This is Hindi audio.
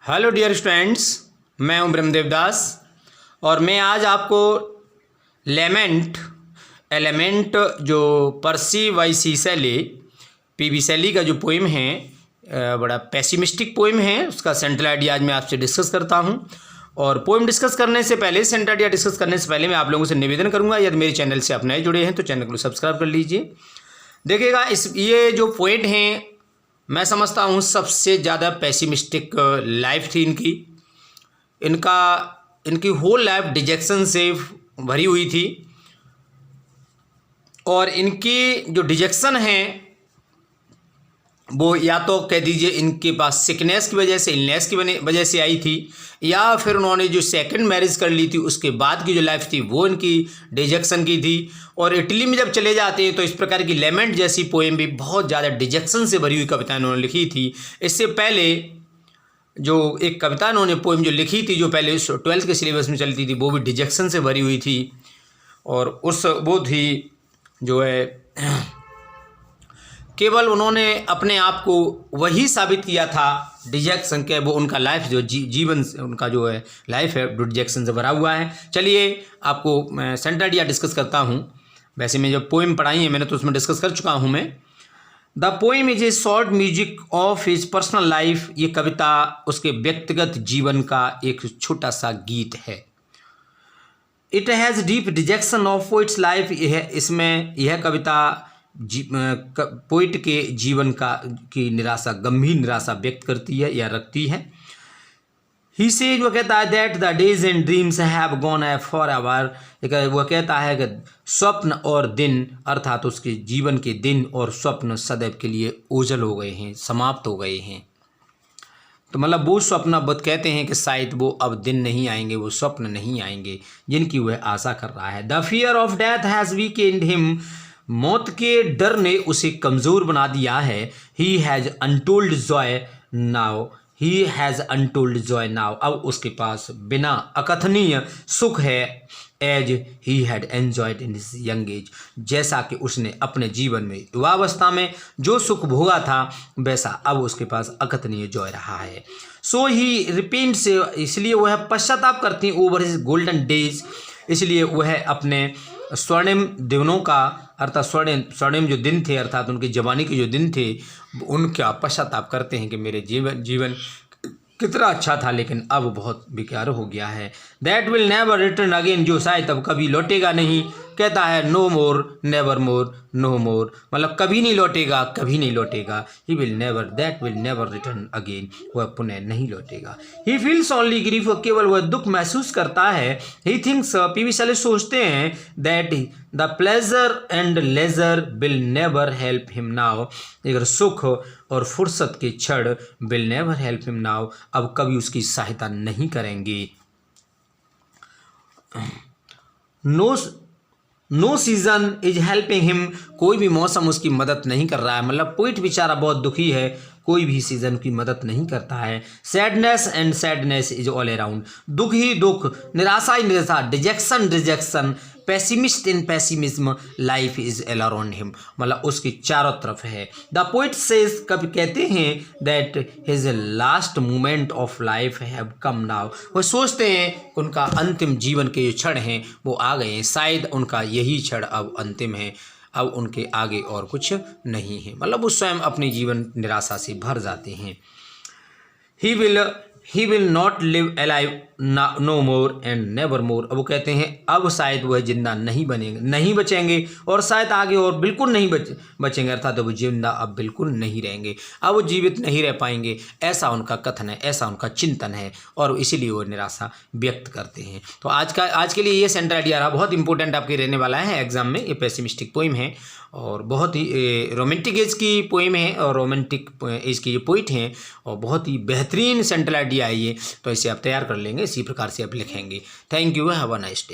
हेलो डियर स्टूडेंट्स, मैं हूं ब्रह्मदेव दास और मैं आज आपको एलिमेंट जो पर्सी वाई शैली पीबी शैली का जो पोइम है, बड़ा पेसिमिस्टिक पोइम है, उसका सेंट्रल आइडिया आज मैं आपसे डिस्कस करता हूं। और पोइम डिस्कस करने से पहले, सेंट्रल आइडिया डिस्कस करने से पहले मैं आप लोगों से निवेदन करूंगा, यदि मेरे चैनल से आप नए जुड़े हैं तो चैनल को सब्सक्राइब कर लीजिए। देखिएगा, ये जो पोइट हैं, मैं समझता हूँ सबसे ज़्यादा पेसिमिस्टिक लाइफ थी इनकी होल लाइफ डिजेक्शन से भरी हुई थी। और इनकी जो डिजेक्शन है वो या तो कह दीजिए इनके पास सिकनेस की वजह से, इलनेस की वजह से आई थी, या फिर उन्होंने जो सेकंड मैरिज कर ली थी उसके बाद की जो लाइफ थी वो इनकी डिजेक्शन की थी। और इटली में जब चले जाते हैं तो इस प्रकार की लेमेंट जैसी पोएम भी बहुत ज़्यादा डिजेक्शन से भरी हुई कविता इन्होंने लिखी थी। इससे पहले जो एक कविता इन्होंने पोएम जो लिखी थी, जो पहले 12th के सिलेबस में चलती थी, वो भी डिजेक्शन से भरी हुई थी। और वो थी जो है, केवल उन्होंने अपने आप को वही साबित किया था डिजेक्शन के, वो उनका लाइफ जो जीवन उनका जो है लाइफ है डिजेक्शन से भरा हुआ है। चलिए आपको मैं सेंट्रल आइडिया डिस्कस करता हूँ। वैसे मैं जब पोइम पढ़ाई है मैंने तो उसमें डिस्कस कर चुका हूँ मैं। The poem is a short music of his personal life. ये कविता उसके व्यक्तिगत जीवन का एक छोटा सा गीत है। It has deep detection of poets life. इसमें यह कविता पोइट के जीवन की निराशा, गंभीर निराशा व्यक्त करती है या रखती है। ही सेज, वो कहता है, that the days and dreams have gone for ever. वह कहता है कि स्वप्न और दिन, अर्थात उसके जीवन के दिन और स्वप्न सदैव के लिए ओझल हो गए हैं, समाप्त हो गए हैं। तो मतलब वो स्वप्न बुद्ध कहते हैं कि शायद वो अब दिन नहीं आएंगे, वो स्वप्न नहीं आएंगे जिनकी वह आशा कर रहा है। The fear of death has weakened him. मौत के डर ने उसे कमज़ोर बना दिया है। He has untold joy now. He has untold joy now. अब उसके पास बिना अकथनीय सुख है। As he had enjoyed in his young age. जैसा कि उसने अपने जीवन में युवावस्था में जो सुख भोगा था, वैसा अब उसके पास अकथनीय जॉय रहा है। सो ही रिपेंट्स, इसलिए वह पश्चाताप करती है ओवर हिज गोल्डन डेज। इसलिए वह अपने स्वर्णिम दिनों का, अर्थात स्वर्णिम जो दिन थे, अर्थात उनकी जवानी के जो दिन थे, उनका पश्चाताप करते हैं कि मेरे जीवन कितना अच्छा था लेकिन अब बहुत बेकार हो गया है। That will never return again, जो शायद अब कभी लौटेगा नहीं। कहता है no more, never more, no more, मतलब कभी नहीं लौटेगा, कभी नहीं लौटेगा। He will never, that will never return again, वह पुनः नहीं लौटेगा। ही फील्स ओनली ग्रीफ, केवल वह दुख महसूस करता है। ही थिंक्स, पीवी शैली सोचते हैं, that the pleasure and leisure will never help him now. अगर सुख और फुर्सत के क्षण will never help him now, अब कभी उसकी सहायता नहीं करेंगे। No season is helping him, कोई भी मौसम उसकी मदद नहीं कर रहा है। मतलब पोइट बेचारा बहुत दुखी है, कोई भी सीजन की मदद नहीं करता है। Sadness and sadness is all around, दुख ही दुख, निराशा ही निराशा, detection detection, pessimist in pessimism, life is all around him, मतलब उसकी चारों तरफ है। द पोइट सेज, कभी कहते हैं, that his last moment of life have come now. वह सोचते हैं उनका अंतिम जीवन के जो क्षण हैं वो आ गए हैं, शायद उनका यही क्षण अब अंतिम है, अब उनके आगे और कुछ नहीं है। मतलब वो स्वयं अपने जीवन निराशा से भर जाते हैं। He will not live alive no more and never more. अब वो कहते हैं अब शायद वह जिंदा नहीं बनेंगे, नहीं बचेंगे, और शायद आगे और बिल्कुल नहीं बचेंगे, अर्थात वो जिंदा अब बिल्कुल नहीं रहेंगे, अब वो जीवित नहीं रह पाएंगे। ऐसा उनका कथन है, ऐसा उनका चिंतन है, और इसीलिए वो निराशा व्यक्त करते हैं। तो आज के लिए ये सेंट्रल आइडिया रहा, बहुत इंपॉर्टेंट आपके रहने वाला है एग्जाम में। ये पेसिमिस्टिक पोइम है और बहुत ही रोमांटिक एज की पोइम है, और रोमांटिक एज के ये पोइट हैं, और बहुत ही बेहतरीन सेंट्रल आइडिया है ये। तो इसे आप तैयार कर लेंगे, इसी प्रकार से आप लिखेंगे। Thank you, have a nice day.